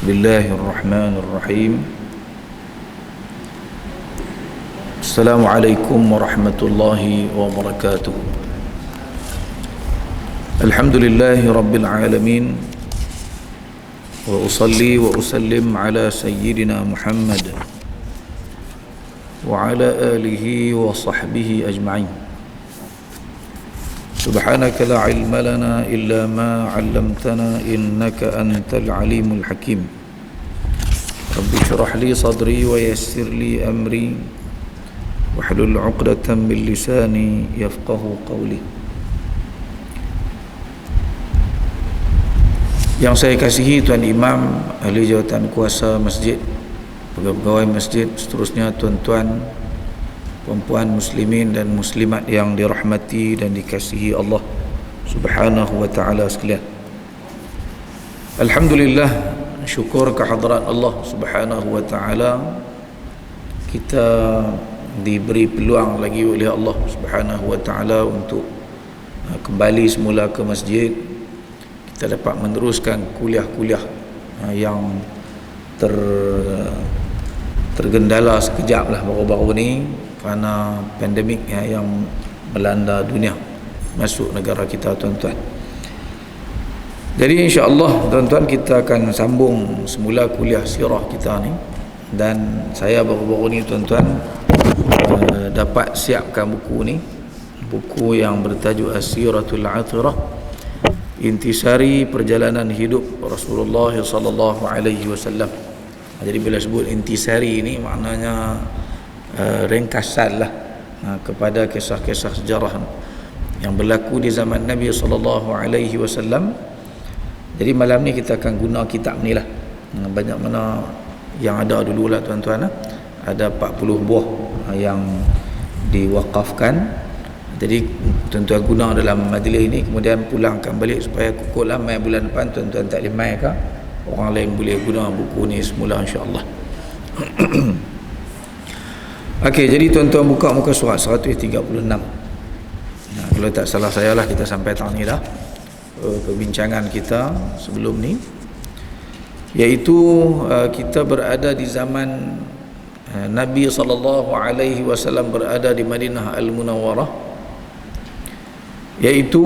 Bismillahirrahmanirrahim. Assalamualaikum warahmatullahi wabarakatuh. Alhamdulillahi rabbil alamin. Wa usalli wa usallim ala sayyidina Muhammad wa ala alihi wa sahbihi ajma'in. Subhanaka la ilma lana illa ma 'allamtana innaka antal alimul hakim. Rabbi shrah li sadri wa yassir li amri wahlul 'uqdatam min lisani yafqahu qawli. Yang saya kasihi Tuan Imam, ahli jawatan kuasa masjid, pegawai masjid, seterusnya tuan-tuan, puan-puan muslimin dan muslimat yang dirahmati dan dikasihi Allah Subhanahu wa taala sekalian. Alhamdulillah, syukur kehadrat Allah Subhanahu wa taala, kita diberi peluang lagi oleh Allah Subhanahu wa taala untuk kembali semula ke masjid. Kita dapat meneruskan kuliah-kuliah yang tergendala sekejap lah baru-baru ni kerana pandemik yang melanda dunia, masuk negara kita, tuan-tuan. Jadi insya-Allah tuan-tuan, kita akan sambung semula kuliah sirah kita ni, dan saya baru-baru ni tuan-tuan dapat siapkan buku ni, buku yang bertajuk As-Siratul Athirah, intisari perjalanan hidup Rasulullah sallallahu alaihi wasallam. Jadi bila sebut intisari ini maknanya ringkasan lah kepada kisah-kisah sejarah yang berlaku di zaman Nabi sallallahu alaihi wasallam. Jadi malam ni kita akan guna kitab ni lah, banyak mana yang ada dulu lah tuan-tuan. Ada 40 buah yang diwakafkan. Jadi tuan-tuan guna dalam majlis ini, kemudian pulangkan balik supaya kukul lah mai bulan depan tuan-tuan tak boleh mai ke, orang lain boleh guna buku ni semula insya-Allah. Okey, jadi tuan-tuan buka muka surat 136. Kalau tak salah saya lah, kita sampai tahun ni dah perbincangan kita sebelum ni, iaitu kita berada di zaman Nabi sallallahu alaihi wasallam berada di Madinah Al-Munawwarah, iaitu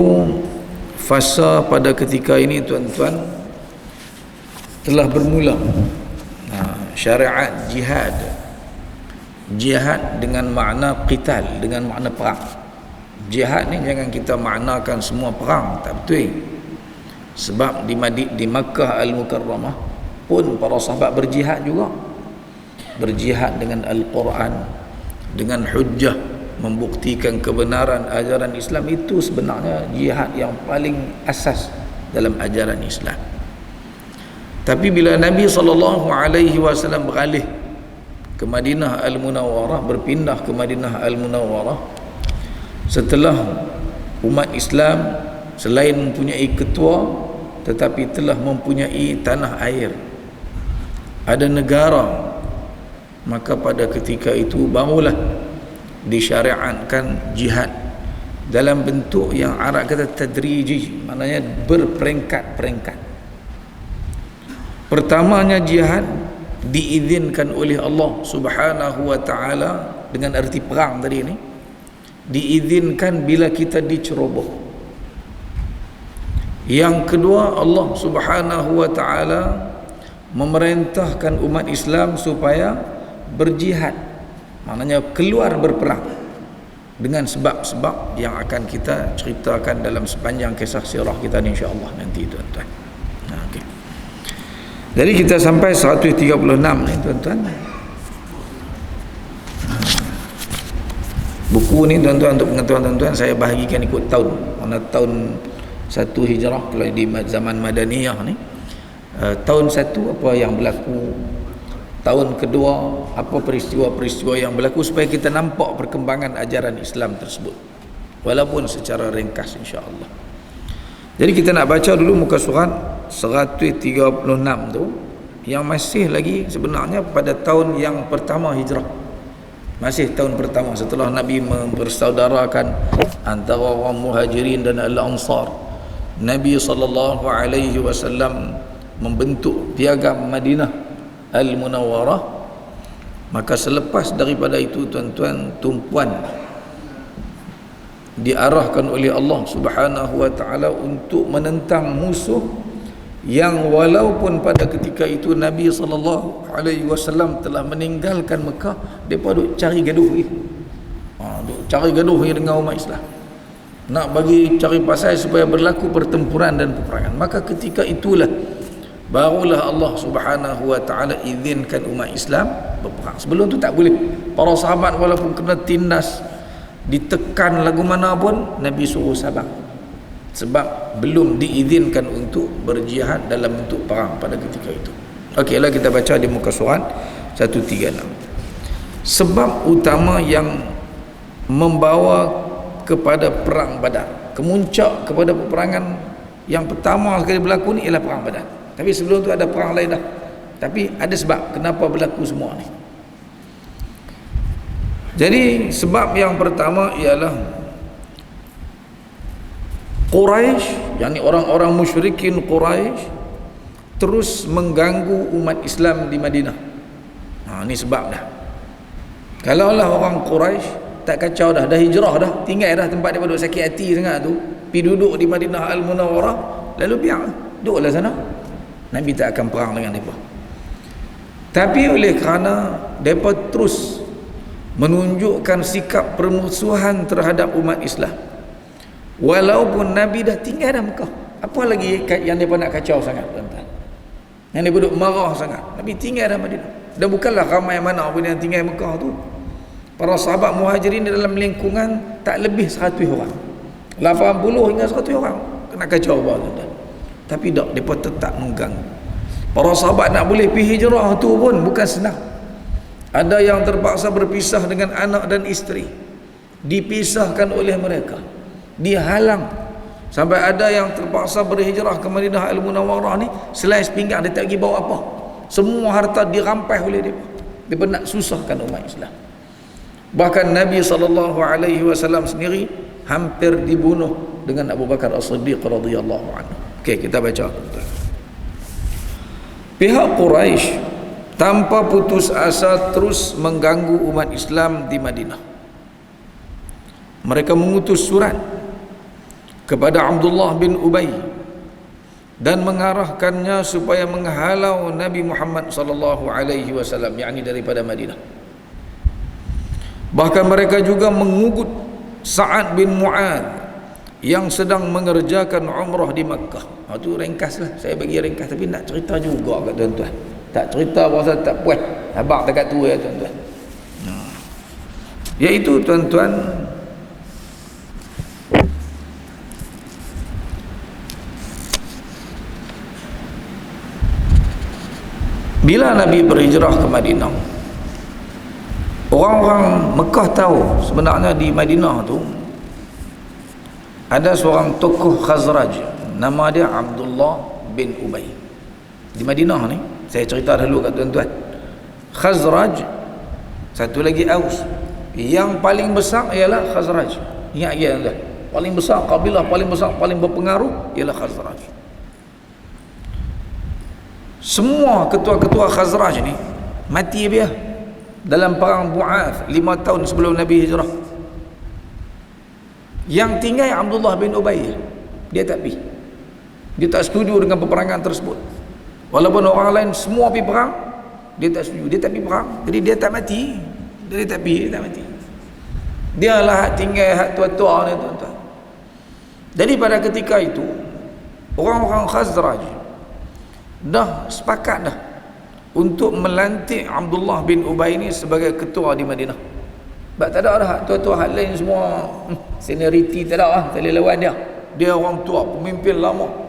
fasa pada ketika ini tuan-tuan telah bermula syariat jihad dengan makna qital, dengan makna perang. Jihad ni jangan kita maknakan semua perang, tak betul. Sebab di Makkah Al-Mukarramah pun para sahabat berjihad juga, berjihad dengan Al-Quran, dengan hujjah, membuktikan kebenaran ajaran Islam. Itu sebenarnya jihad yang paling asas dalam ajaran Islam. Tapi bila Nabi SAW beralih ke Madinah Al-Munawwarah, berpindah ke Madinah Al-Munawwarah, setelah umat Islam selain mempunyai ketua tetapi telah mempunyai tanah air, ada negara, maka pada ketika itu barulah disyariatkan jihad dalam bentuk yang Arab kata tadriji, maknanya berperingkat-peringkat. Pertamanya jihad diizinkan oleh Allah Subhanahu wa taala, dengan arti perang tadi ni, diizinkan bila kita diceroboh. Yang kedua, Allah Subhanahu wa taala memerintahkan umat Islam supaya berjihad, maknanya keluar berperang, dengan sebab-sebab yang akan kita ceritakan dalam sepanjang kisah sirah kita ni insya-Allah nanti tuan-tuan. Okey. Jadi kita sampai 136 ni tuan-tuan. Buku ni tuan-tuan, untuk pengetahuan tuan-tuan, saya bahagikan ikut tahun. Mana tahun 1 Hijrah, kalau di zaman Madaniyah ni, tahun 1 apa yang berlaku, tahun kedua apa peristiwa-peristiwa yang berlaku, supaya kita nampak perkembangan ajaran Islam tersebut, walaupun secara ringkas insya-Allah. Jadi kita nak baca dulu muka surat 136 tu, yang masih lagi sebenarnya pada tahun yang pertama hijrah, masih tahun pertama setelah Nabi mempersaudarakan antara orang Muhajirin dan Al-Ansar. Nabi sallallahu alaihi wasallam membentuk piagam Madinah Al-Munawwarah. Maka selepas daripada itu tuan-tuan, tumpuan diarahkan oleh Allah Subhanahu wa taala untuk menentang musuh yang walaupun pada ketika itu Nabi sallallahu alaihi wasallam telah meninggalkan Mekah, depa duk cari gaduh duk cari gaduh dengan umat Islam, nak bagi cari pasal supaya berlaku pertempuran dan peperangan. Maka ketika itulah barulah Allah Subhanahu wa taala izinkan umat Islam berperang. Sebelum tu tak boleh. Para sahabat walaupun kena tindas, ditekan lagu mana pun, Nabi suruh sabar, sebab belum diizinkan untuk berjihad dalam bentuk perang pada ketika itu. Okeylah, kita baca di muka surat 136. Sebab utama yang membawa kepada perang Badar, kemuncak kepada peperangan yang pertama sekali berlaku ni ialah perang Badar. Tapi sebelum tu ada perang lain dah. Tapi ada sebab kenapa berlaku semua ni. Jadi sebab yang pertama ialah Quraisy, yakni orang-orang musyrikin Quraisy terus mengganggu umat Islam di Madinah. Ni sebab dah. Kalaulah orang Quraisy tak kacau dah hijrah dah, tinggal dah tempat dia duduk sakit hati sangat tu, pergi duduk di Madinah Al-Munawwarah, lalu biar duduklah sana, Nabi tak akan perang dengan mereka. Tapi oleh kerana mereka terus menunjukkan sikap permusuhan terhadap umat Islam, walaupun Nabi dah tinggal dalam Mekah, apa lagi yang mereka nak kacau sangat, tuan-tuan? Yang mereka duduk marah sangat, Nabi tinggal dalam Madinah. Dan bukanlah ramai mana pun yang tinggal Mekah tu. Para sahabat muhajirin dalam lingkungan tak lebih 100 orang, 80 hingga 100 orang kena kacau apa, tuan-tuan. Tapi tak, mereka tetap mengganggu. Para sahabat nak boleh pergi hijrah tu pun bukan senang. Ada yang terpaksa berpisah dengan anak dan isteri, dipisahkan oleh mereka, dihalang. Sampai ada yang terpaksa berhijrah ke Madinah Al-Munawwarah ni, selain sepinggang dia tak pergi bawa apa, semua harta dirampas oleh dia. Dia nak susahkan umat Islam. Bahkan Nabi SAW sendiri hampir dibunuh dengan Abu Bakar As-Siddiq radhiyallahu anhu. Okey, kita baca. Pihak Quraisy tanpa putus asa terus mengganggu umat Islam di Madinah. Mereka mengutus surat kepada Abdullah bin Ubay dan mengarahkannya supaya menghalau Nabi Muhammad sallallahu alaihi wasallam, yakni daripada Madinah. Bahkan mereka juga mengugut Sa'ad bin Mu'adz yang sedang mengerjakan umrah di Makkah. Itu ringkaslah, saya bagi ringkas, tapi nak cerita juga kat tuan-tuan. Tak cerita pasal tak puas, abang dekat tu ya tuan-tuan. Iaitu tuan-tuan, bila Nabi berhijrah ke Madinah, orang-orang Mekah tahu sebenarnya di Madinah tu ada seorang tokoh Khazraj, nama dia Abdullah bin Ubay. Di Madinah ni, saya cerita dulu kat tuan-tuan, Khazraj, satu lagi Aus. Yang paling besar ialah Khazraj. Ingat ya tuan, paling besar, kabilah paling besar, paling berpengaruh ialah Khazraj. Semua ketua-ketua Khazraj ni mati dia dalam perang Bu'ath 5 tahun sebelum Nabi hijrah. Yang tinggal Abdullah bin Ubay, dia tak pergi. Dia tak setuju dengan peperangan tersebut. Walaupun orang lain semua pergi perang, dia tak setuju, dia tak pergi perang. Jadi dia tak mati. Dia tak pergi, dia tak mati. Dia lah tinggal hak tua-tua ni, tuan-tuan. Jadi pada ketika itu, orang-orang Khazraj dah sepakat dah untuk melantik Abdullah bin Ubay ni sebagai ketua di Madinah. Sebab tak ada dah tua-tua hak lain semua senioriti, tak ada lah, tak boleh lawan dia. Dia orang tua, pemimpin lama.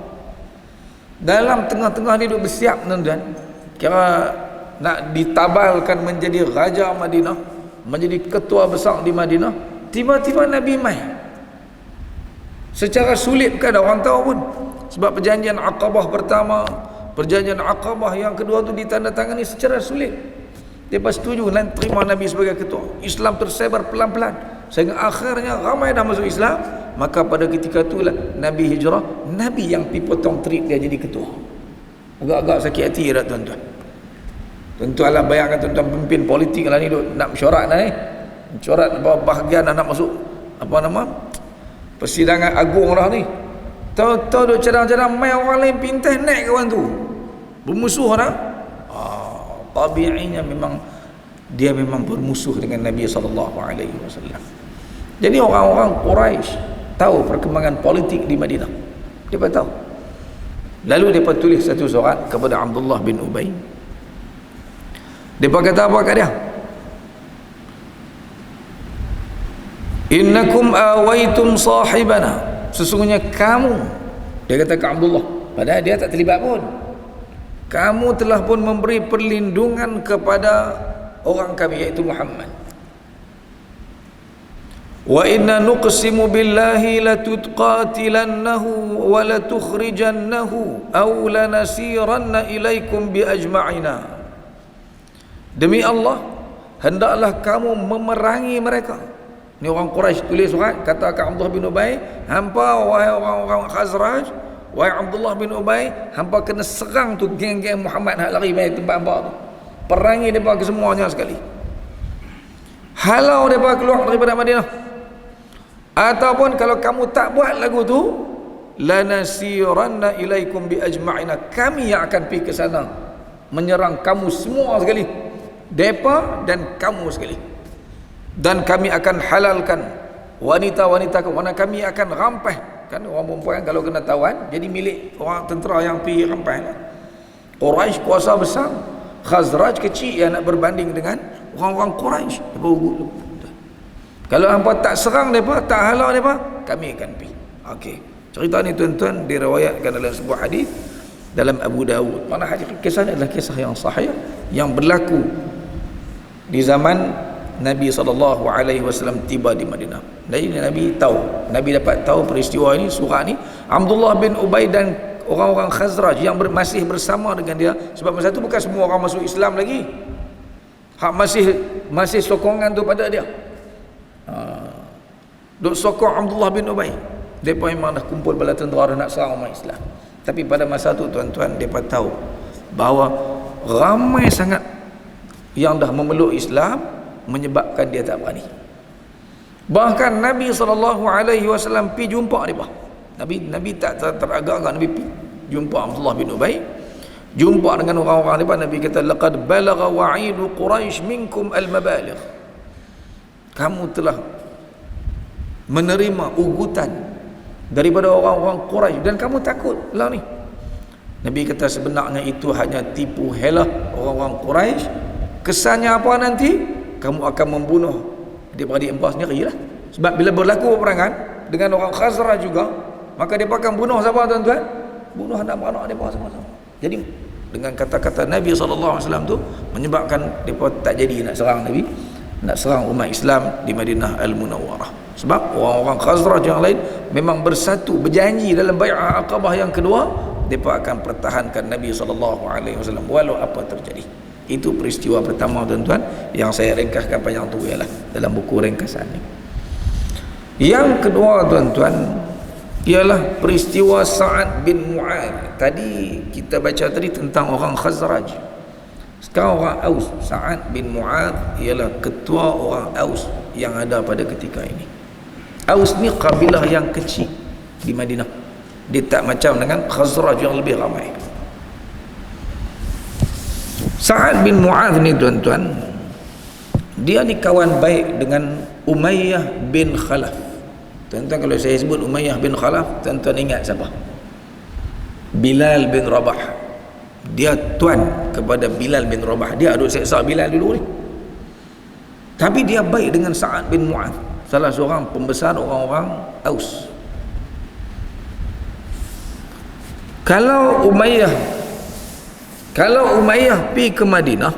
Dalam tengah-tengah dia duduk bersiap, tuan-tuan, kira nak ditabalkan menjadi Raja Madinah, menjadi ketua besar di Madinah. Tiba-tiba Nabi mai secara sulit, bukan ada orang tahu pun. Sebab perjanjian Aqabah pertama, perjanjian Aqabah yang kedua tu ditandatangani secara sulit. Mereka setuju dan terima Nabi sebagai ketua. Islam tersebar pelan-pelan sehingga akhirnya ramai dah masuk Islam. Maka pada ketika itulah Nabi hijrah, Nabi yang pergi potong trip dia jadi ketua. Agak-agak sakit hati dah tuan-tuan. Tuan-tuan lah bayangkan tuan-tuan pemimpin politik lah ni nak mesyuarat lah ni. Mesyuarat bahagian nak masuk apa nama? Persidangan agung lah ni. Tahu-tahu duk cadang-cadang mai orang lain pintas naik kawan tu. Bermusuh dah. Tabi'inya memang dia memang bermusuh dengan Nabi SAW. Jadi orang-orang Quraisy tahu perkembangan politik di Madinah. Dia tahu. Lalu dia tulis satu surat kepada Abdullah bin Ubay. Dia kata apa kat dia? Innakum awaitum sahibana. Sesungguhnya kamu, dia kata ke Abdullah, padahal dia tak terlibat pun, kamu telah pun memberi perlindungan kepada orang kami, iaitu Muhammad. Wa inna nuqsimu billahi latutqatilannahu wa latukhrijannahu aw lanasiranna ilaikum bi ajma'ina. Demi Allah, hendaklah kamu memerangi mereka. Ni orang Quraisy tulis surat, kata ke Abdullah bin Ubay, hampa wahai orang-orang Khazraj, wahai Abdullah bin Ubay, hampa kena serang tu geng-geng Muhammad hak lari mai tempat hampa tu. Perangi mereka kesemuanya sekali. Halau mereka keluar daripada Madinah. Ataupun kalau kamu tak buat lagu tu, lanasiranna ilaikum bi ajma'ina, kami yang akan pergi ke sana menyerang kamu semua sekali, depa dan kamu sekali. Dan kami akan halalkan wanita-wanita kamu, kami akan rampas. Kan orang perempuan kalau kena tawan jadi milik orang tentera yang pergi rampas. Quraisy kuasa besar, Khazraj kecil yang nak berbanding dengan orang-orang Quraisy. Kalau hampa tak serang mereka, tak halau mereka, kami akan pergi. Okey. Cerita ni tuan-tuan diriwayatkan dalam sebuah hadis dalam Abu Dawud. Mana hadis kisah ni adalah kisah yang sahih yang berlaku di zaman Nabi SAW tiba di Madinah. Jadi Nabi tahu, Nabi dapat tahu peristiwa ini, surah ni. Abdullah bin Ubay dan orang-orang Khazraj yang masih bersama dengan dia, sebab masa tu bukan semua orang masuk Islam lagi. Hak masih sokongan tu pada dia. Duk sokong Abdullah bin Ubay. Depa memang dah kumpul bala tentera nak serang umat Islam. Tapi pada masa tu tuan-tuan, depa tahu bahawa ramai sangat yang dah memeluk Islam, menyebabkan dia tak berani. Bahkan Nabi SAW pergi jumpa mereka. Nabi tak teragak-agak. Nabi pergi jumpa Abdullah bin Ubay, jumpa dengan orang-orang mereka. Nabi kata, laqad balagha wa'idu Quraisy minkum al-mabaligh. Kamu telah menerima ugutan daripada orang-orang Quraisy dan kamu takut lah ni. Nabi kata sebenarnya itu hanya tipu helah orang-orang Quraisy. Kesannya apa nanti? Kamu akan membunuh adik-beradik empat sendiri lah. Sebab bila berlaku peperangan dengan orang Khazraj juga, maka dia akan bunuh siapa tuan-tuan? Bunuh anak-anak mereka sama-sama. Jadi dengan kata-kata Nabi SAW tu menyebabkan mereka tak jadi nak serang Nabi, nak serang umat Islam di Madinah Al-Munawwarah. Sebab orang-orang Khazraj yang lain memang bersatu, berjanji dalam bai'ah Aqabah yang kedua, mereka akan pertahankan Nabi SAW walau apa terjadi. Itu peristiwa pertama tuan-tuan yang saya ringkaskan panjang tu ialah dalam buku ringkasan ni. Yang kedua tuan-tuan ialah peristiwa Sa'ad bin Mu'adh. Tadi kita baca tadi tentang orang Khazraj. Sekarang orang Aus. Sa'ad bin Mu'adh ialah ketua orang Aus yang ada pada ketika ini. Aus ni kabilah yang kecil di Madinah. Dia tak macam dengan Khazraj yang lebih ramai. Sa'ad bin Mu'adh ni tuan-tuan, dia ni kawan baik dengan Umayyah bin Khalaf. Tuan-tuan, kalau saya sebut Umayyah bin Khalaf, tuan-tuan ingat siapa? Bilal bin Rabah. Dia tuan kepada Bilal bin Rabah. Dia aduk seksa Bilal dulu ni. Tapi dia baik dengan Sa'ad bin Mu'adh, salah seorang pembesar orang-orang Aus. Kalau Umayyah pergi ke Madinah,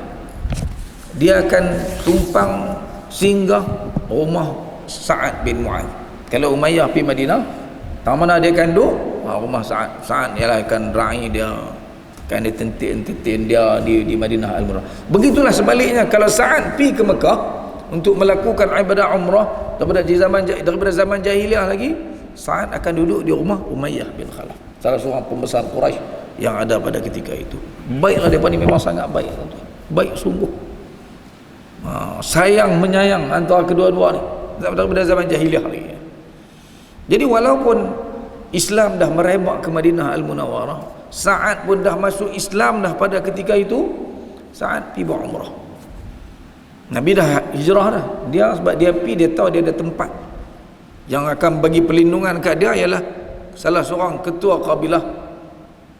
dia akan tumpang singgah rumah Sa'ad bin Mu'adh. Kalau Umayyah pergi Madinah, tak mana dia akan duduk? Rumah Sa'ad. Sa'ad ialah akan raih dia, akan entertain dia di Madinah Al-Munawwarah. Begitulah sebaliknya, kalau Sa'ad pergi ke Mekah untuk melakukan ibadah umrah daripada zaman jahiliah lagi, Sa'ad akan duduk di rumah Umayyah bin Khalaf, salah seorang pembesar Quraisy yang ada pada ketika itu. Baiklah mereka ni memang sangat baik, tuan-tuan. Baik sungguh. Sayang menyayang antara kedua-dua ni pada zaman jahiliah lagi. Jadi walaupun Islam dah merebak ke Madinah Al-Munawwarah, Sa'ad pun dah masuk Islam dah pada ketika itu, Sa'ad pergi buat umrah. Nabi dah hijrah dah. Dia sebab dia pergi, dia tahu dia ada tempat yang akan bagi perlindungan kat dia, ialah salah seorang ketua kabilah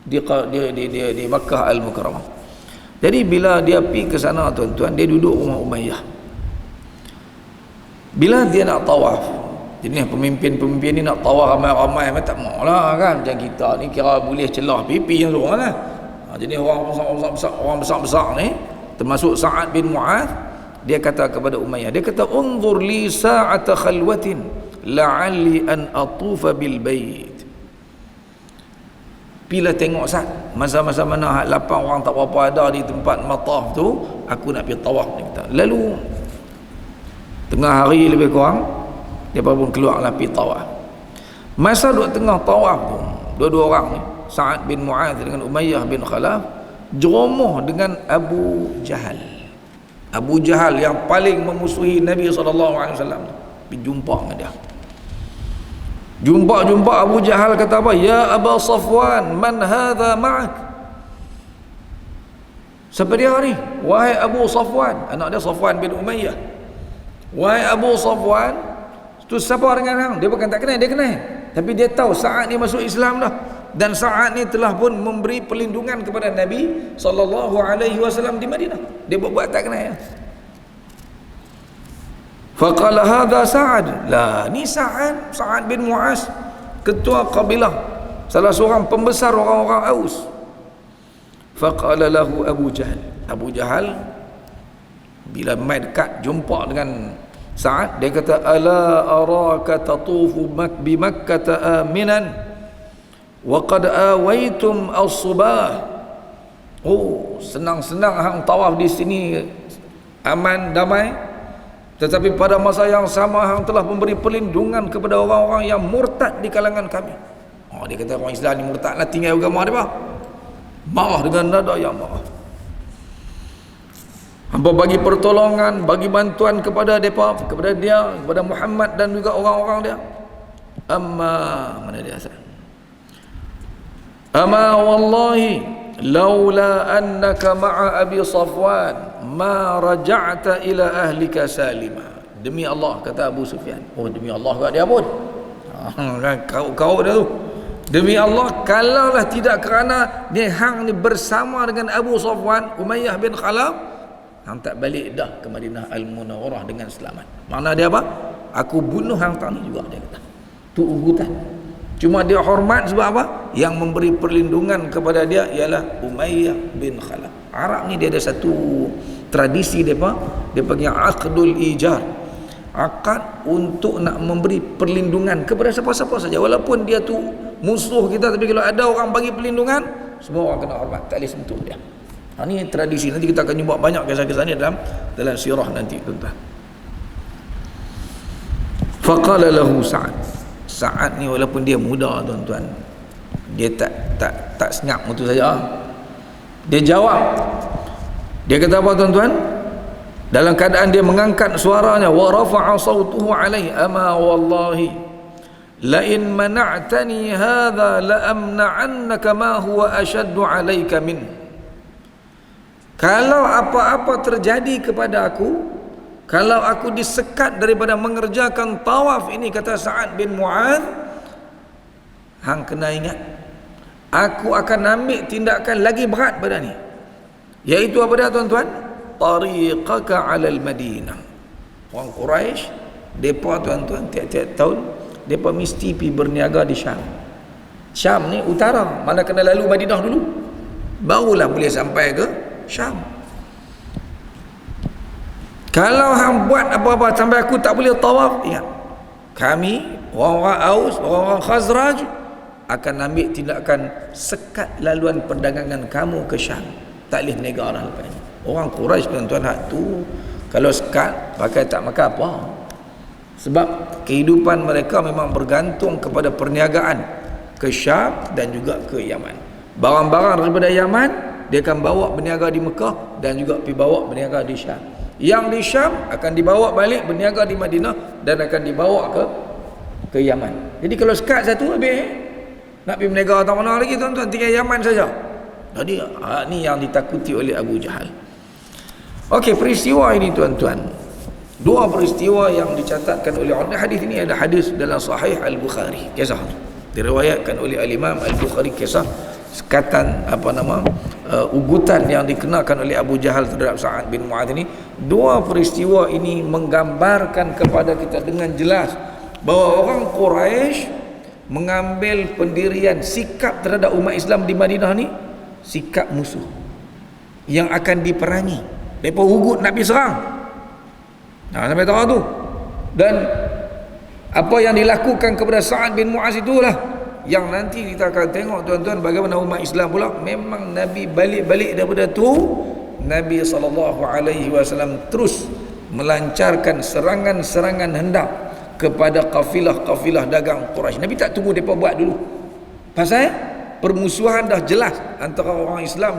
di Makkah Al-Mukarramah. Jadi bila dia pergi ke sana, tuan-tuan, dia duduk rumah Umayyah. Bila dia nak tawaf, jadi pemimpin-pemimpin ni nak tawaf ramai-ramai, tak maulah kan, macam kita ni kira boleh celah pipi yang seorang lah. Jadi orang besar-besar ni, termasuk Sa'ad bin Mu'adh, dia kata kepada Umayyah, dia kata, unzur li sa'ata khalwatin la'alli an atufa bil bait. Bila tengok Sa'ad, masa-masa mana lapang orang tak berapa ada di tempat mataf tu, aku nak pergi tawaf ni kata. Lalu tengah hari lebih kurang, dia pun keluarlah pergi tawaf. Masa duduk tengah tawaf tu, dua-dua orang ni, Sa'ad bin Mu'adh dengan Umayyah bin Khalaf, jeromoh dengan Abu Jahal. Abu Jahal yang paling memusuhi Nabi SAW, pergi jumpa dengan dia. Jumpa Abu Jahal, kata apa? Ya Aba Safwan, man hadha ma'ak? Siapa dia ni? Wahai Abu Safwan, anak dia Safwan bin Umayyah. Wahai Abu Safwan, tu siapa dengan hang? Dia bukan tak kenal, dia kenal. Tapi dia tahu Sa'ad ni masuk Islam dah, dan Sa'ad ni telah pun memberi perlindungan kepada Nabi SAW di Madinah. Dia buat tak kenal ya. Faqala hadha Sa'ad. Lah, ni Sa'ad bin Mu'az, ketua kabilah, salah seorang pembesar orang-orang Aus. Faqala lahu Abu Jahal. Abu Jahal bila mai dekat jumpa dengan Sa'ad, dia kata, ala araka tatufu bi Makkah aminan wa qad awaitum as-subah. Oh, senang-senang hang tawaf di sini aman damai, tetapi pada masa yang sama hang telah memberi perlindungan kepada orang-orang yang murtad di kalangan kami. Dia kata orang Islam ni murtad lah, tinggal agama dia, marah dengan nada yang marah. Hampa bagi pertolongan, bagi bantuan kepada mereka, kepada dia, kepada Muhammad dan juga orang-orang dia. Mana dia asal? Ama wallahi laula annaka ma'a Abi Safwan ma raja'ta ila ahlika salima. Demi Allah, kata Abu Sufyan. Oh, demi Allah kat dia pun. Kau dia tu. Demi Allah, kalaulah tidak kerana dia hang ni bersama dengan Abu Safwan, Umayyah bin Khalaf, hang tak balik dah ke Madinah Al-Munawwarah dengan selamat. Makna dia apa? Aku bunuh hang tak ni juga, dia kata. Tu ugutan. Cuma dia hormat sebab apa? Yang memberi perlindungan kepada dia ialah Umayyah bin Khalaf. Arab ni dia ada satu tradisi depa, dia panggil aqdul ijar. Akad untuk nak memberi perlindungan kepada siapa-siapa saja, walaupun dia tu musuh kita, tapi kalau ada orang bagi perlindungan, semua orang kena hormat, tak boleh sentuh dia. Ini tradisi, nanti kita akan jumpa banyak kisah-kisah ni dalam sirah nanti, tuan-tuan. Faqala lahu Sa'ad ni walaupun dia muda, tuan-tuan, dia tak senyap begitu saja. Dia jawab. Dia kata apa, tuan-tuan? Dalam keadaan dia mengangkat suaranya, wa rafa'a sautuhu alaihi, ama wallahi la in mana'tani hadha la amna'annaka ma huwa ashaddu alayka min. Kalau apa-apa terjadi kepada aku, kalau aku disekat daripada mengerjakan tawaf ini, kata Sa'ad bin Mu'adh, hang kena ingat, aku akan ambil tindakan lagi berat pada ni, iaitu apa dia, tuan-tuan? Tariqaka alal Madinah. Orang Quraisy, mereka, tuan-tuan, tiap-tiap tahun mereka mesti pergi berniaga di Syam. Syam ni utara, mana kena lalu Madinah dulu, barulah boleh sampai ke Syam. Kalau hang buat apa-apa sampai aku tak boleh tawaf, ingat, kami orang-orang Aus, orang-orang Khazraj akan ambil tindakan sekat laluan perdagangan kamu ke Syam. Tak boleh negara lepas ni. Orang Quraisy, tuan-tuan, hak tu kalau sekat pakai tak makan apa, sebab kehidupan mereka memang bergantung kepada perniagaan ke Syam dan juga ke Yaman. Barang-barang daripada Yaman dia akan bawa berniaga di Mekah dan juga pergi bawa berniaga di Syam. Yang di Syam akan dibawa balik berniaga di Madinah dan akan dibawa ke Yaman. Jadi kalau sekat satu habis, nak pergi berniaga tak mana lagi tuan-tuan, tinggal Yaman saja. Jadi ni yang ditakuti oleh Abu Jahal. Okey, peristiwa ini tuan-tuan, dua peristiwa yang dicatatkan oleh hadis ini ada hadis dalam Sahih Al-Bukhari. Kisah diriwayatkan oleh Al-Imam Al-Bukhari, kisah sekatan ugutan yang dikenakan oleh Abu Jahal terhadap Sa'ad bin Mu'adz ini. Dua peristiwa ini menggambarkan kepada kita dengan jelas bahawa orang Quraisy mengambil pendirian sikap terhadap umat Islam di Madinah ni sikap musuh yang akan diperangi. Mereka ugut nak pergi serang. Sampai tahu tu. Dan apa yang dilakukan kepada Sa'ad bin Mu'adz itulah yang nanti kita akan tengok tuan-tuan bagaimana umat Islam pula memang Nabi balik-balik daripada tu, Nabi SAW terus melancarkan serangan-serangan hendak kepada kafilah-kafilah dagang Quraisy. Nabi tak tunggu mereka buat dulu. Pasal permusuhan dah jelas antara orang Islam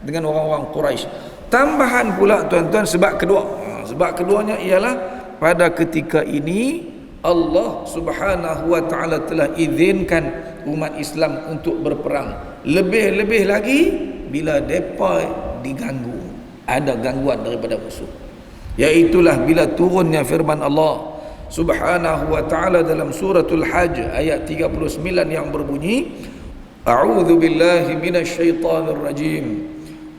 dengan orang-orang Quraisy. Tambahan pula tuan-tuan sebab kedua. Sebab keduanya ialah pada ketika ini Allah Subhanahu wa taala telah izinkan umat Islam untuk berperang. Lebih-lebih lagi bila depa diganggu, ada gangguan daripada musuh. Iaitulah bila turunnya firman Allah Subhanahu wa taala dalam suratul Hajj ayat 39 yang berbunyi, A'udzu billahi minasyaitonir rajim.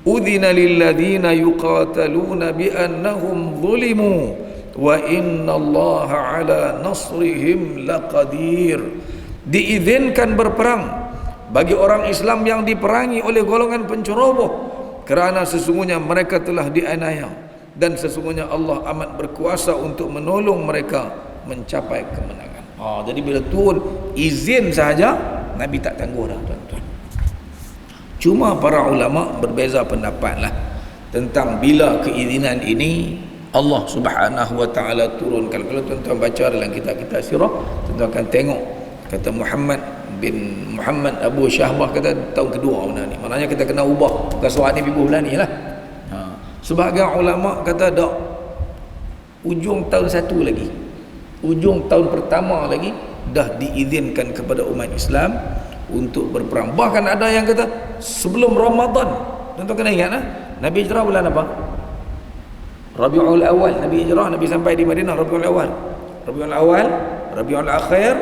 Udzina lil ladzina yuqataluna bi annahum zulimu wa innallaha ala nasrihim laqadir. Diizinkan berperang bagi orang Islam yang diperangi oleh golongan penceroboh kerana sesungguhnya mereka telah dianiaya dan sesungguhnya Allah amat berkuasa untuk menolong mereka mencapai kemenangan. Jadi bila turun izin sahaja Nabi tak tangguh dah tuan-tuan. Cuma para ulama berbeza pendapatlah tentang bila keizinan ini Allah Subhanahu wa taala turunkan. Kalau tuan-tuan baca dalam kitab-kitab sirah, tuan-tuan akan tengok kata Muhammad bin Muhammad Abu Syahbah kata tahun kedua benda ni. Maknanya kita kena ubah bukan surat ni bibuh bulan ni lah. Sebahagian ulama kata dak, ujung tahun satu lagi, ujung tahun pertama lagi dah diizinkan kepada umat Islam untuk berperang. Bahkan ada yang kata sebelum Ramadan. Tuan-tuan kena ingat Nabi hijrah bulan apa? Rabiul Awal. Nabi hijrah, Nabi sampai di Madinah Rabiul Awal. Rabiul Awal, Rabiul Akhir,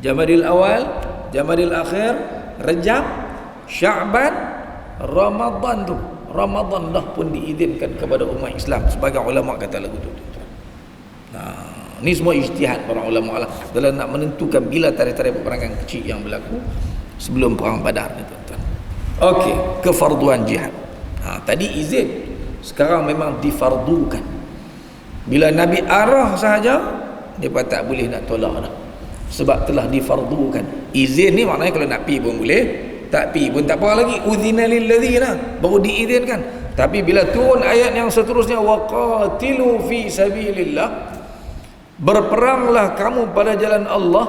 Jamadil Awal, Jamadil Akhir, Rajab, Sya'ban, Ramadan tu. Ramadan dah pun diizinkan kepada umat Islam. Sebagai ulama kata lagu tu. Ni semua ijtihad para ulama lah dalam nak menentukan bila tarikh-tarikh peperangan kecil yang berlaku sebelum perang Badar ni tuan-tuan. Okey, kefarduan jihad. Tadi izin, sekarang memang difardukan. Bila Nabi arah sahaja depa tak boleh nak tolak dah. Sebab telah difardukan. Izin ni maknanya kalau nak pi pun boleh, tak pi pun tak apa lagi. Udzina lil ladzina, baru diizinkan. Tapi bila turun ayat yang seterusnya waqatilu fi sabilillah, berperanglah kamu pada jalan Allah,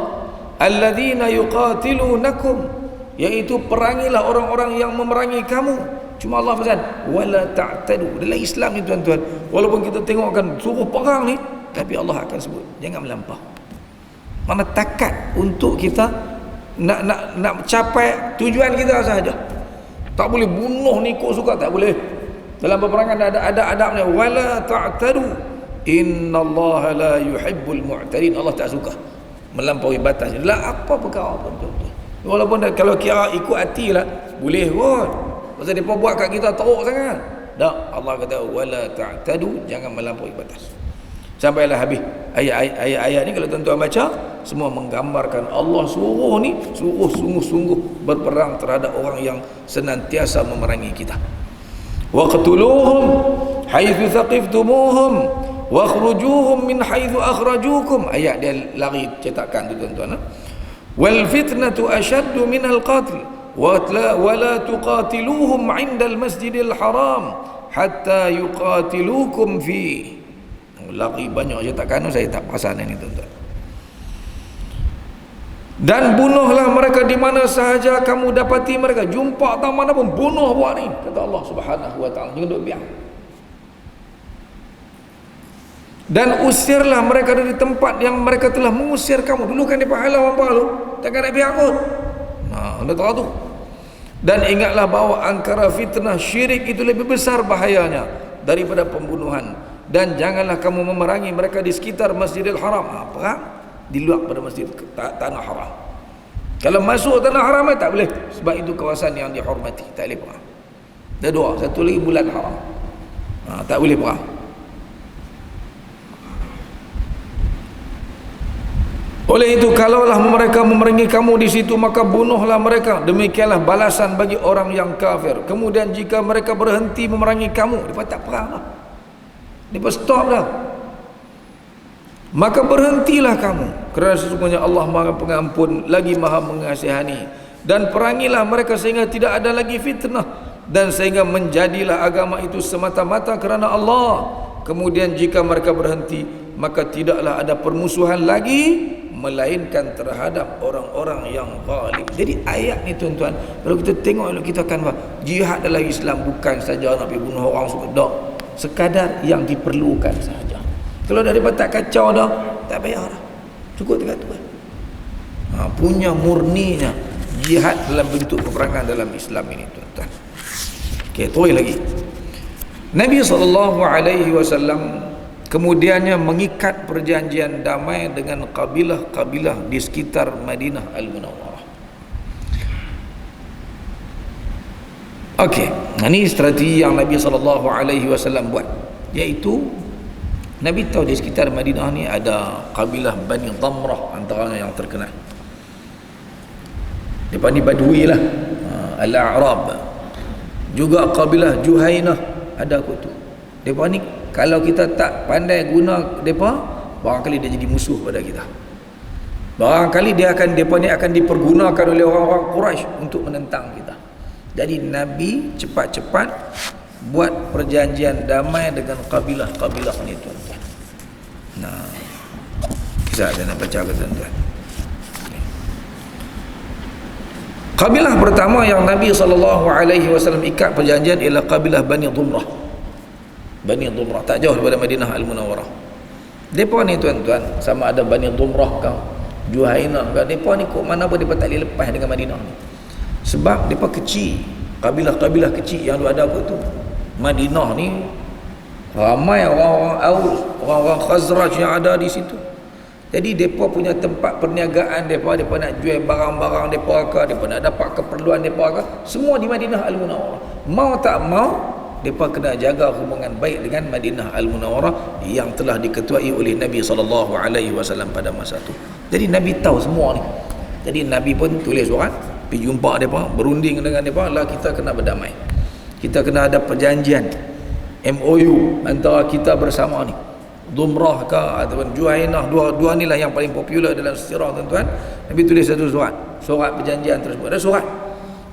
alladzina yuqatilunakum, iaitu perangilah orang-orang yang memerangi kamu. Cuma Allah pesan wala ta'tadu. Dalam Islam ni tuan-tuan, walaupun kita tengokkan suruh perang ni, tapi Allah akan sebut jangan melampau. Mana takat untuk kita nak capai tujuan kita sahaja. Tak boleh bunuh ni kok suka, tak boleh. Dalam peperangan ada adabnya, wala ta'tadu innallaha la yuhibbul mu'tadin. Allah tak suka melampaui batas. Lah apa perkara pun tuan-tuan. Walaupun kalau kira ikut hati lah boleh pun. Pasal depa buat kat kita teruk sangat. Tak, Allah kata wala ta'tadu, jangan melampaui batas. Sampailah habis ayat-ayat ni kalau tuan-tuan baca semua menggambarkan Allah suruh ni suruh sungguh-sungguh berperang terhadap orang yang senantiasa memerangi kita. Waqtuluhum haitsu thaqiftumuhum wakhrujuhum min haitsu akhrajukum. Ayat dia lari cetakan tu tuan-tuan. Wal fitnatu ashaddu minal qatl wa la tuqatiluhum 'indal masjidil haram hatta yuqatilukum fi. Lari banyak cetakan saya tak perasan ni tuan-tuan. Dan bunuhlah mereka di mana sahaja kamu dapati mereka. Jumpa tak mana pun bunuh buat ni, kata Allah Subhanahu wa taala. Jangan duk biar. Dan usirlah mereka dari tempat yang mereka telah mengusir kamu. Dulu kan dia halau apa lu? Takkan nak biar kot. Nah, anda tahu tu. Dan ingatlah bahawa angkara fitnah syirik itu lebih besar bahayanya daripada pembunuhan. Dan janganlah kamu memerangi mereka di sekitar Masjidil Haram. Perang di luar pada masjid tanah haram. Kalau masuk tanah haram tak boleh, sebab itu kawasan yang dihormati, tak boleh perang. Ada dua, satu lagi bulan haram, tak boleh perang. Oleh itu, kalaulah mereka memerangi kamu di situ, maka bunuhlah mereka. Demikianlah balasan bagi orang yang kafir. Kemudian jika mereka berhenti memerangi kamu, mereka tak perang lah, mereka stop dah, maka berhentilah kamu, kerana sesungguhnya Allah Maha Pengampun lagi Maha Mengasihani. Dan perangilah mereka sehingga tidak ada lagi fitnah, dan sehingga menjadilah agama itu semata-mata kerana Allah. Kemudian jika mereka berhenti, maka tidaklah ada permusuhan lagi, melainkan terhadap orang-orang yang zalim. Jadi ayat ni tuan-tuan, kalau kita tengok, kita akan jihad dalam Islam bukan saja nak pergi bunuh orang sekadar, sekadar yang diperlukan sahaja. Kalau dah dia tak kacau dah, tak payah dah, cukup dekat tu. Punya murninya jihad dalam bentuk peperangan dalam Islam ini, tuan-tuan. Okey, terus lagi. Nabi SAW kemudiannya mengikat perjanjian damai dengan kabilah-kabilah di sekitar Madinah Al-Munawwarah. Okey, ini strategi yang Nabi SAW buat, iaitu Nabi tahu di sekitar Madinah ni ada kabilah Bani Damrah, antaranya yang terkenal. Mereka ni Badui lah, Al-A'rab. Juga kabilah Juhainah ada kot tu. Mereka ni kalau kita tak pandai guna mereka, barangkali dia jadi musuh pada kita. Barangkali mereka ni akan dipergunakan oleh orang-orang Quraisy untuk menentang kita. Jadi Nabi cepat-cepat buat perjanjian damai dengan kabilah-kabilah ni, tuan-tuan. Nah, kisah saya nak baca ke tuan-tuan. Kabilah pertama yang Nabi SAW ikat perjanjian ialah kabilah Bani Dumrah. Bani Dumrah tak jauh daripada Madinah Al-Munawwarah. Mereka ni, tuan-tuan, sama ada Bani Dumrah ke Juhainah ke, mereka ni kok mana pun mereka tak boleh lepas dengan Madinah ni, sebab mereka kecil, kabilah-kabilah kecil yang ada kot tu. Madinah ni ramai orang-orang Aus, orang-orang Khazraj yang ada di situ. Jadi mereka punya tempat perniagaan mereka nak jual barang-barang mereka nak dapat keperluan mereka semua di Madinah Al-Munawwarah. Mau tak mau, mereka kena jaga hubungan baik dengan Madinah Al-Munawwarah yang telah diketuai oleh Nabi SAW pada masa itu. Jadi Nabi tahu semua ni. Jadi Nabi pun tulis surat, pergi jumpa mereka, berunding dengan mereka, lah kita kena berdamai, kita kena ada perjanjian MOU antara kita bersama ni, Dumrah ke ataupun Juhainah, dua ni lah yang paling popular dalam sejarah, tuan-tuan. Nabi tulis satu surat perjanjian tersebut. Ada surat,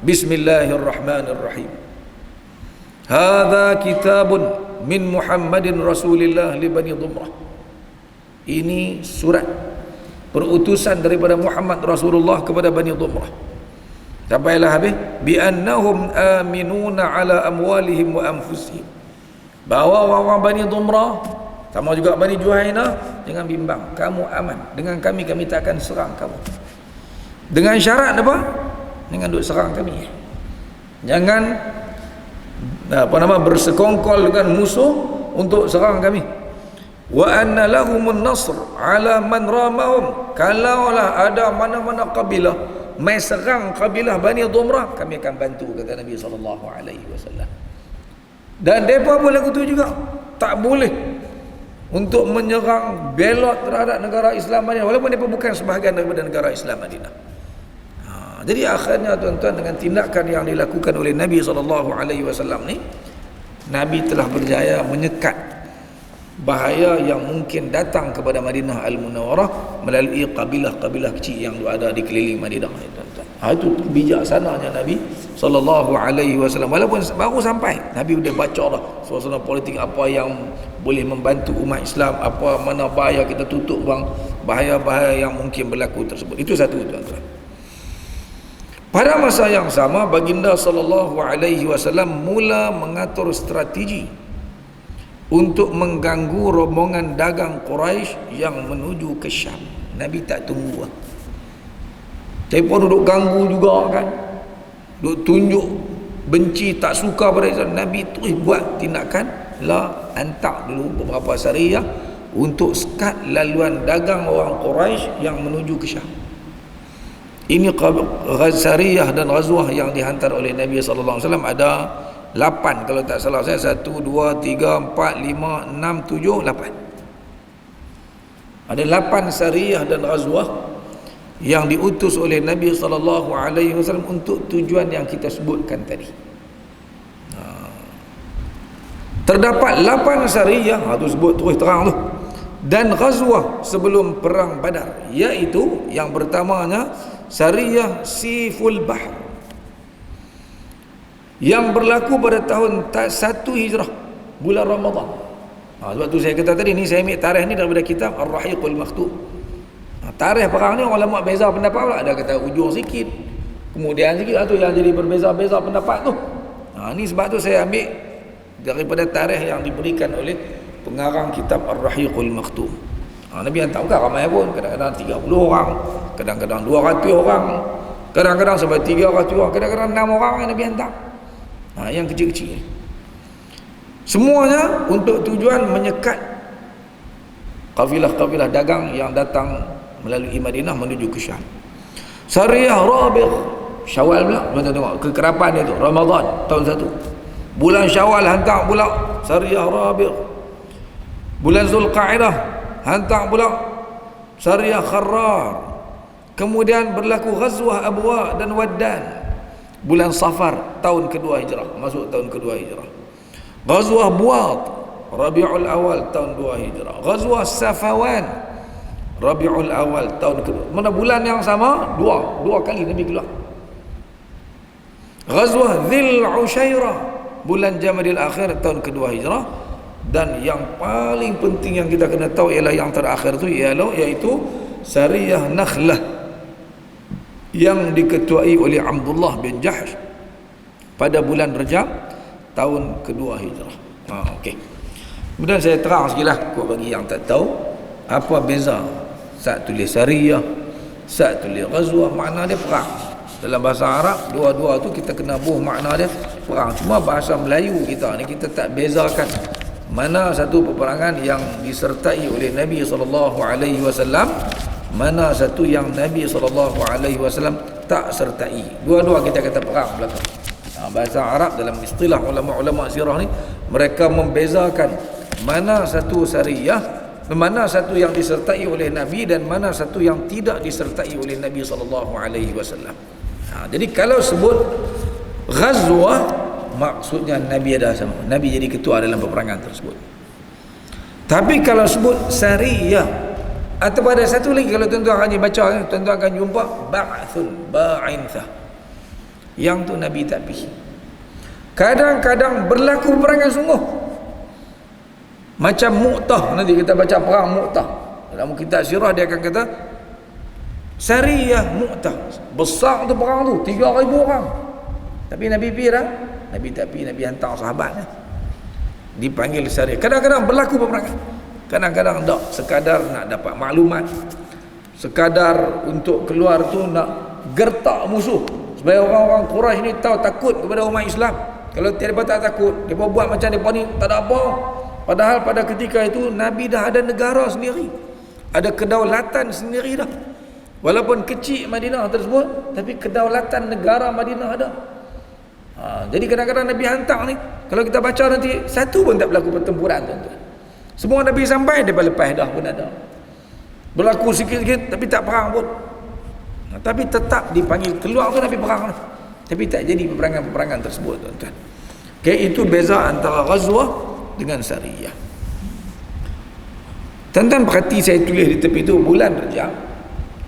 Bismillahirrahmanirrahim. Hadza kitabun min Muhammadin Rasulillah li Bani Dumrah. Ini surat perutusan daripada Muhammad Rasulullah kepada Bani Dumrah. Sampailah habis, bi annahum aminuna ala amwalihim wa anfusihim. Bahawa orang-orang Bani Dumrah sama juga Bani Juhainah, jangan bimbang, kamu aman dengan kami, kami tak akan serang kamu. Dengan syarat apa? Dengan duk serang kami, jangan bersekongkol dengan musuh untuk serang kami. Wa anna lahumun nasr ala man ramahum. Kalaulah ada mana-mana kabilah mai serang kabilah Bani Dumrah, kami akan bantu, kata Nabi SAW. Dan mereka pun lagu tu juga tak boleh untuk menyerang belot terhadap negara Islam Madinah, walaupun mereka bukan sebahagian daripada negara Islam Madinah. Jadi akhirnya, tuan-tuan, dengan tindakan yang dilakukan oleh Nabi SAW ni, Nabi telah berjaya menyekat bahaya yang mungkin datang kepada Madinah Al-Munawwarah melalui kabilah-kabilah kecil yang ada di keliling Madinah, tuan-tuan. Itu bijaksananya Nabi SAW. Walaupun baru sampai, Nabi sudah baca dah suasana politik, apa yang boleh membantu umat Islam, apa mana bahaya kita tutup bang bahaya-bahaya yang mungkin berlaku tersebut. Itu satu, tuan-tuan. Pada masa yang sama, baginda sallallahu alaihi wasallam mula mengatur strategi untuk mengganggu rombongan dagang Quraisy yang menuju ke Syam. Nabi tak tunggu. Telefon duduk ganggu juga kan. Duduk tunjuk benci, tak suka pada Islam. Nabi terus buat tindakan, hantar dulu beberapa sariyah untuk sekat laluan dagang orang Quraisy yang menuju ke Syam. Ini sariyah dan ghazwah yang dihantar oleh Nabi sallallahu alaihi wasallam ada 8 kalau tak salah saya. 1 2 3 4 5 6 7 8. Ada 8 sariyah dan ghazwah yang diutus oleh Nabi sallallahu alaihi wasallam untuk tujuan yang kita sebutkan tadi. Terdapat 8 sariyah, tu sebut terus terang tu, dan ghazwah sebelum perang Badar, iaitu yang pertamanya sariyah Siful Bahr yang berlaku pada tahun 1 Hijrah, bulan Ramadan. Sebab tu saya kata tadi ni, saya ambil tarikh ni daripada kitab Ar-Rahiqul Maktub. Tarikh perang ni ulama beza pendapat pula. Ada kata ujung sikit, kemudian sikit, tu yang jadi berbeza-beza pendapat tu. Ni sebab tu saya ambil daripada tarikh yang diberikan oleh pengarang kitab Ar-Rahiqul Maktub. Nabi hantar bukan ramai pun, kadang-kadang 30 orang, kadang-kadang 200 orang, kadang-kadang sampai 300 orang, kadang-kadang 6 orang yang Nabi hantar. Yang kecil-kecil. Semuanya untuk tujuan menyekat kafilah-kafilah dagang yang datang melalui Madinah menuju ke Syam. Sariyah Rabi', Syawal pula, tuan tengok kekerapan dia tu, Ramadan tahun 1. Bulan Syawal hantar pula Sariyah Rabi'. Bulan Zulqa'dah hantar pula Sariyah Kharrar. Kemudian berlaku ghazwah Abwa dan Waddan bulan Safar tahun kedua Hijrah, masuk tahun kedua Hijrah. Ghazwah Buat Rabiul Awal tahun 2 Hijrah. Ghazwah Safawan Rabiul Awal tahun kedua. Mana bulan yang sama, dua kali Nabi keluar. Ghazwah Dzil Ushairah bulan Jamadil Akhir tahun kedua Hijrah. Dan yang paling penting yang kita kena tahu ialah yang terakhir tu, iaitu Sariyah Nakhlah yang diketuai oleh Abdullah bin Jahsh pada bulan Rajab tahun kedua Hijrah. Okey. Kemudian saya terang sikitlah bagi yang tak tahu apa beza saat tulis sariyah, saat tulis ghazwah, makna dia perang. Dalam bahasa Arab dua-dua tu kita kena buh makna dia perang. Cuma bahasa Melayu kita ni kita tak bezakan mana satu peperangan yang disertai oleh Nabi SAW, mana satu yang Nabi SAW tak sertai. Dua-dua kita kata perang belakang. Bahasa Arab dalam istilah ulama-ulama sirah ni, mereka membezakan mana satu sariyah, mana satu yang disertai oleh Nabi dan mana satu yang tidak disertai oleh Nabi SAW. Jadi kalau sebut ghazwah, maksudnya Nabi ada sama, Nabi jadi ketua dalam peperangan tersebut. Tapi kalau sebut sariyah, atau pada satu lagi kalau tuan-tuan akan baca, tuan-tuan akan jumpa ba'thun, ba'inthah, yang tu Nabi tak pergi. Kadang-kadang berlaku peperangan sungguh, macam Mu'tah. Nanti kita baca perang Mu'tah dalam kitab sirah, dia akan kata sariyah Mu'tah, besar tu perang tu, 3,000 orang. Tapi Nabi pergi dah? Nabi tak pergi. Nabi hantar sahabatnya, dipanggil sariyah. Kadang-kadang berlaku peperangan, kadang-kadang tak, sekadar nak dapat maklumat, sekadar untuk keluar tu nak gertak musuh, supaya orang-orang Quraisy ni tahu takut kepada umat Islam. Kalau mereka tak takut, mereka buat macam mereka ni tak ada apa. Padahal pada ketika itu Nabi dah ada negara sendiri, ada kedaulatan sendiri dah. Walaupun kecil Madinah tersebut, tapi kedaulatan negara Madinah ada. Jadi kadang-kadang Nabi hantar ni, kalau kita baca nanti, satu pun tak berlaku pertempuran, tuan-tuan. Semua Nabi sampai, dia lepas dah pun ada. Berlaku sikit-sikit, tapi tak perang pun. Tapi tetap dipanggil keluar tu Nabi perang lah. Tapi tak jadi peperangan-peperangan tersebut, tuan-tuan. Okay, itu beza antara ghazwah dengan sariyah. Tuan-tuan perhati, saya tulis di tepi tu, bulan Rajab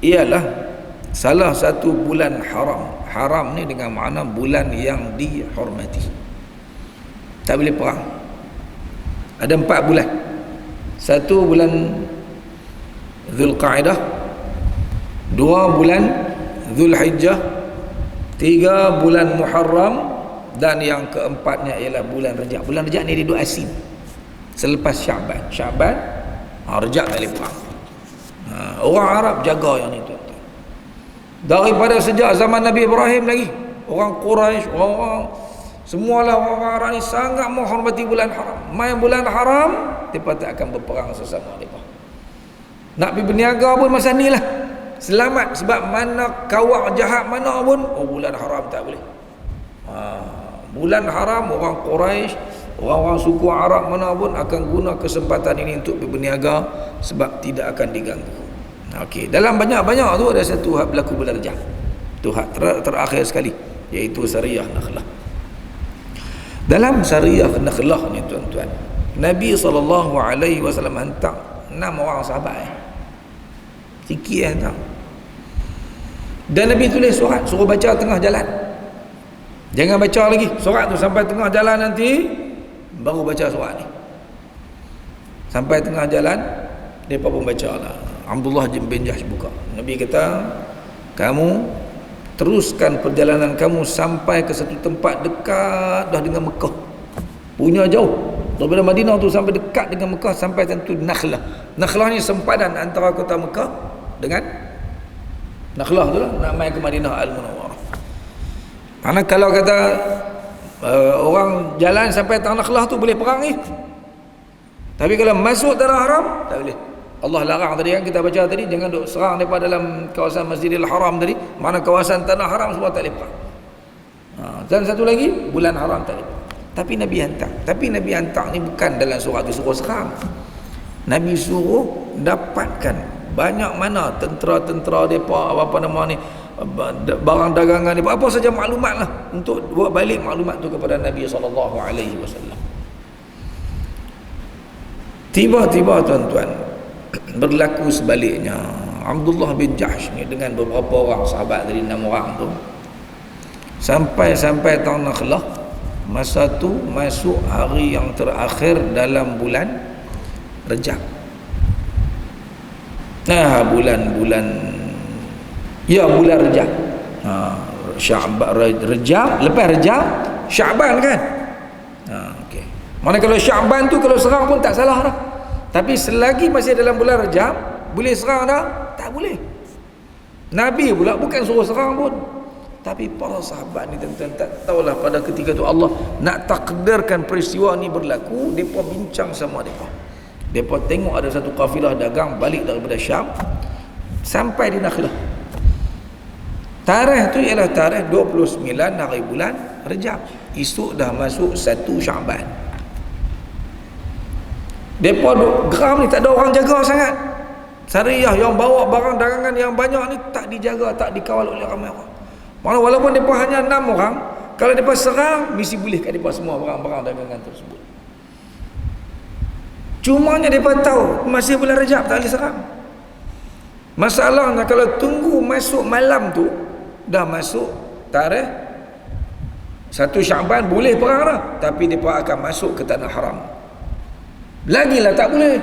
ialah salah satu bulan haram. Haram ni dengan makna bulan yang dihormati. Tak boleh perang. Ada 4 bulan. Satu bulan Zulqa'dah, 2 bulan Zulhijjah, 3 bulan Muharram, dan yang keempatnya ialah bulan Rejab. Bulan Rejab ni dia duduk asin selepas Syaban. Rejab tak boleh perang. Orang Arab jaga yang ni tuan-tuan. Daripada sejak zaman Nabi Ibrahim lagi, orang Quraisy, orang semualah orang Arab ni sangat menghormati bulan haram. Main bulan haram, mereka tak akan berperang sesama mereka. Nak pergi berniaga pun masa ni lah selamat, sebab mana kawak jahat mana pun, bulan haram tak boleh. Bulan haram, orang Quraisy, orang-orang suku Arab mana pun akan guna kesempatan ini untuk berniaga, sebab tidak akan diganggu. Okey, dalam banyak-banyak tu ada satu hak berlaku bulan Rejab. Tu hak terakhir sekali, iaitu Sariyah Nakhlah. Dalam Sariyah Nakhlah ni tuan-tuan, Nabi SAW hantar 6 orang sahabat sikit hantar. Dan Nabi tulis surat, suruh baca tengah jalan. Jangan baca lagi surat tu sampai tengah jalan, nanti baru baca surat ni. Sampai tengah jalan mereka pun baca lah. Abdullah bin Jahsh buka. Nabi kata, kamu teruskan perjalanan kamu sampai ke satu tempat dekat dah dengan Mekah. Punya jauh daripada Madinah tu sampai dekat dengan Mekah, sampai tentu Nakhlah. Nakhlah ni sempadan antara kota Mekah dengan Nakhlah tu lah, nak main ke Madinah Al-Munawwarah. Karena kalau kata orang jalan sampai tanah Nakhlah tu boleh perang ni. Tapi kalau masuk tanah haram tak boleh. Allah larang tadi kan kita baca tadi, jangan duk serang daripada dalam kawasan Masjidil Haram tadi, mana kawasan tanah haram semua tak boleh perang. Dan satu lagi, bulan haram tak boleh perang. Tapi Nabi hantar ni bukan dalam surat tu suruh serang. Nabi suruh dapatkan banyak mana tentera-tentera depa, apa nama ni, barang dagangan depa, apa saja maklumat lah, untuk buat balik maklumat tu kepada Nabi SAW. Tiba-tiba tuan-tuan, berlaku sebaliknya. Abdullah bin Jahsh ni dengan beberapa orang sahabat dari 6 orang tu sampai tanah Nakhlah. Masa tu masuk hari yang terakhir dalam bulan Rejab. Bulan Rejab. Rejab, lepas Rejab Syaban kan. Okey. Mana kalau Syaban tu kalau serang pun tak salah dah. Tapi selagi masih dalam bulan Rejab, boleh serang dah? Tak boleh. Nabi pula bukan suruh serang pun. Tapi para sahabat ni tuan-tuan tak tahulah pada ketika tu Allah nak takdirkan peristiwa ni berlaku, mereka bincang sama mereka. Mereka tengok ada satu kafilah dagang balik daripada Syam sampai di Nakhlah. Tarikh tu ialah tarikh 29 hari bulan Rejab. Esok dah masuk 1 Syaban. Mereka geram ni, tak ada orang jaga sangat. Sariyah yang bawa barang dagangan yang banyak ni tak dijaga, tak dikawal oleh ramai orang. Walaupun mereka hanya 6 orang, kalau mereka serang, mesti bolehkan mereka semua barang-barang dagangan tersebut. Cumanya mereka tahu masih bulan Rejab tak boleh serang. Masalahnya kalau tunggu masuk malam tu, dah masuk tarikh 1 Syaban, boleh perang dah. Tapi mereka akan masuk ke tanah haram. Lagilah tak boleh.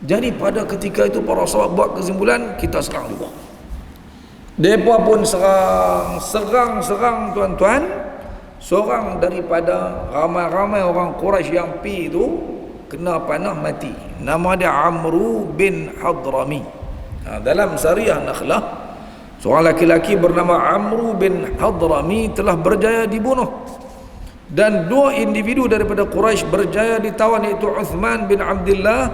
Jadi pada ketika itu para sahabat buat kesimpulan, kita serang juga. Mereka pun serang tuan-tuan. Seorang daripada ramai-ramai orang Quraisy yang pi itu kena panah mati. Nama dia Amru bin Hadrami. Dalam Sariyah Nakhlah, seorang laki-laki bernama Amru bin Hadrami telah berjaya dibunuh. Dan 2 individu daripada Quraisy berjaya ditawan, iaitu Uthman bin Abdullah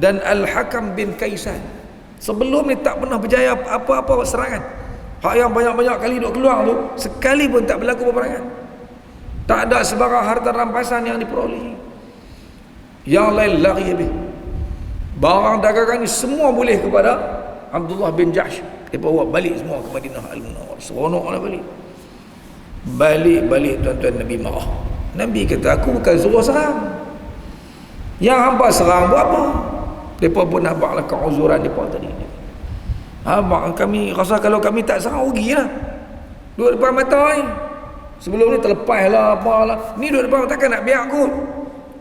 dan Al-Hakam bin Kaisan. Sebelum ni tak pernah berjaya apa-apa serangan. Hak yang banyak-banyak kali duk keluar tu, sekali pun tak berlaku peperangan. Tak ada sebarang harta rampasan yang diperoleh. Yang lain lari habis. Barang dagangan ni semua boleh kepada Abdullah bin Jahsh. Dia bawa balik semua ke Madinah Al-Munawwarah. Seronoklah balik. Balik tuan-tuan, Nabi marah. Nabi kata, aku bukan suruh serang. Yang hamba serang buat apa? Mereka pun nampaklah keuzuran mereka tadi. Abang, kami rasa kalau kami tak serang rugilah. Duduk depan mata ni. Sebelum ni terlepas lah apalah. Ni duduk depan, takkan nak biar aku.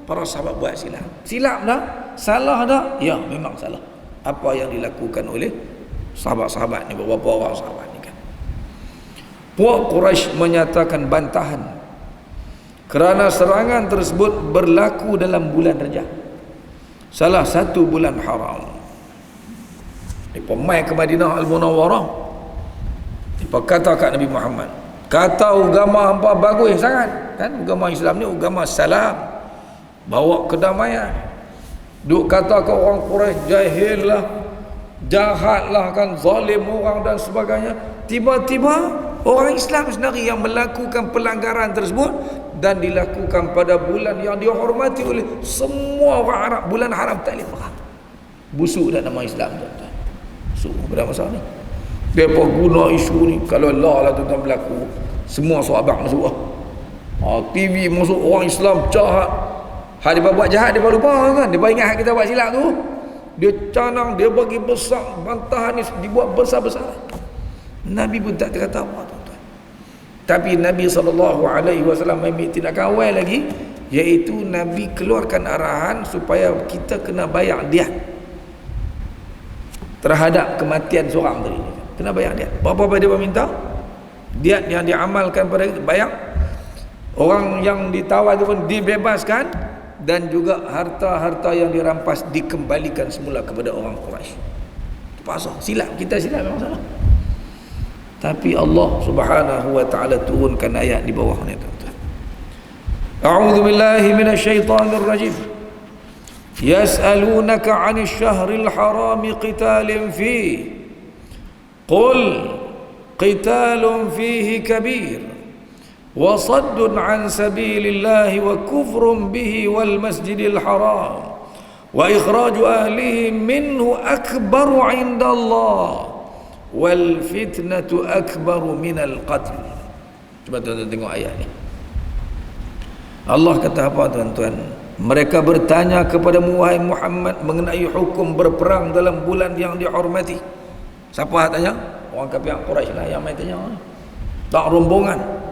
Para sahabat buat silap. Silap dah? Salah dah? Ya, memang salah. apa yang dilakukan oleh sahabat-sahabat ni, beberapa orang sahabat ni kan. Puak Quraisy menyatakan bantahan kerana serangan tersebut berlaku dalam bulan Rajab, salah satu bulan haram. Mereka mai ke Madinah Al-Munawwarah, mereka kata kat Nabi Muhammad, kata agama hampa bagus sangat kan, agama Islam ni agama salam, bawa kedamaian. Duk kata ke orang Quraisy jahil lah, jahat lah kan, zalim orang dan sebagainya. Tiba-tiba orang Islam sendiri yang melakukan pelanggaran tersebut, dan dilakukan pada bulan yang dihormati oleh semua orang Arab. Bulan haram tak boleh perang. Busuk dah nama Islam, tuan-tuan. Busuk pada masa ni. Mereka guna isu ni, kalau Allah lah tuan-tuan berlaku, semua sahabat masuk lah. TV masuk, orang Islam jahat. Dia buat jahat, dia lupa kan, dia ingat kita buat silap tu, dia canang, dia bagi besar, bantahan ni dibuat besar-besar. Nabi pun tak kata apa, tuan-tuan. Tapi Nabi SAW ambil tindakan awal lagi, iaitu Nabi keluarkan arahan supaya kita kena bayar diat terhadap kematian seorang tadi. Kena bayar diat. Berapa dia minta? Diat yang diamalkan pada bayar. Orang yang ditawan itu pun dibebaskan, dan juga harta-harta yang dirampas dikembalikan semula kepada orang Quraisy. Pasal silap, kita silap memang salah. Tapi Allah Subhanahu wa taala turunkan ayat di bawah ni, tuan-tuan. A'udzu billahi minasyaitonir rajim. Yas'alunaka 'anil syahril harami qitalin fihi. Qul qitalun fihi kabir. وصد عن سبيل الله وكفر به والمسجد الحرام وإخراج أهله منه أكبر عند الله والفتنة أكبر من القتل. Cuba tuan-tuan tengok ayat ni. Allah kata apa, tuan-tuan? Mereka bertanya kepadamu wahai Muhammad mengenai hukum berperang dalam bulan yang dihormati. Siapa tanya? Orang kafir Quraisy lah yang mai tanya. Tak rombongan.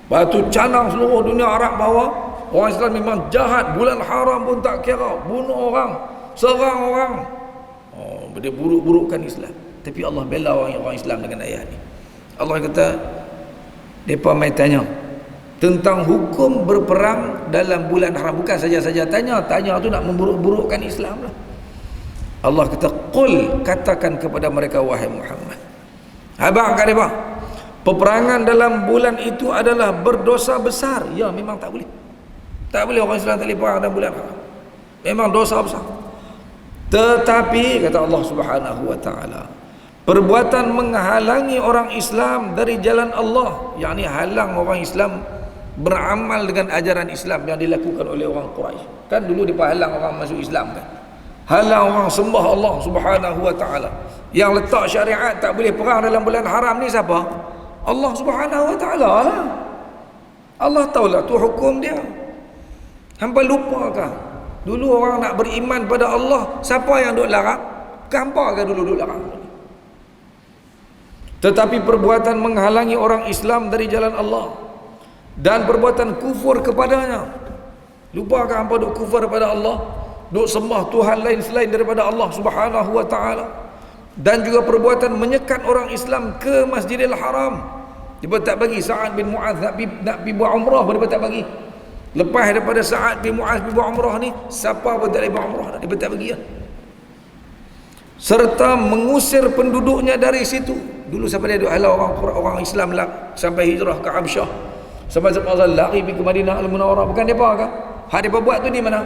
Batu canang seluruh dunia Arab bahawa orang Islam memang jahat, bulan haram pun tak kira, bunuh orang, serang orang. Dia buruk-burukkan Islam. Tapi Allah bela orang Islam dengan ayat ni. Allah kata, mereka mai tanya tentang hukum berperang dalam bulan haram. Bukan saja-saja tanya tu nak memburuk-burukkan Islam lah. Allah kata, qul, katakan kepada mereka wahai Muhammad, abang kat mereka, peperangan dalam bulan itu adalah berdosa besar. Ya, memang tak boleh. Tak boleh orang Islam tak boleh perang dalam bulan haram. Memang dosa besar. Tetapi kata Allah Subhanahu wa taala, perbuatan menghalangi orang Islam dari jalan Allah, yakni halang orang Islam beramal dengan ajaran Islam yang dilakukan oleh orang Quraisy. Kan dulu dihalang orang masuk Islam kan. Halang orang sembah Allah Subhanahu wa taala. Yang letak syariat tak boleh perang dalam bulan haram ni siapa? Allah Subhanahu wa taala lah. Allah tahulah tu hukum dia. Hampa lupakah? Dulu orang nak beriman pada Allah, siapa yang duk larang? Hampa ke dulu duk larang? Tetapi perbuatan menghalangi orang Islam dari jalan Allah dan perbuatan kufur kepadanya. Lupakah hampa duk kufur kepada Allah? Duk sembah Tuhan lain selain daripada Allah Subhanahu wa taala? Dan juga perbuatan menyekat orang Islam ke Masjidil Haram. Dia tak bagi Sa'ad bin Mu'adz nak pergi buat umrah pun dia tak bagi. Lepas daripada Sa'ad bin Mu'adz pergi buat umrah ni, siapa pun tak boleh buat umrah, dia tak bagi. Serta mengusir penduduknya dari situ. Dulu siapa dia duk halau orang Islam lah sampai hijrah ke Habsyah, sampai lari pergi ke Madinah Al-Munawwarah. Bukan depa ke? Hak depa buat tu di mana?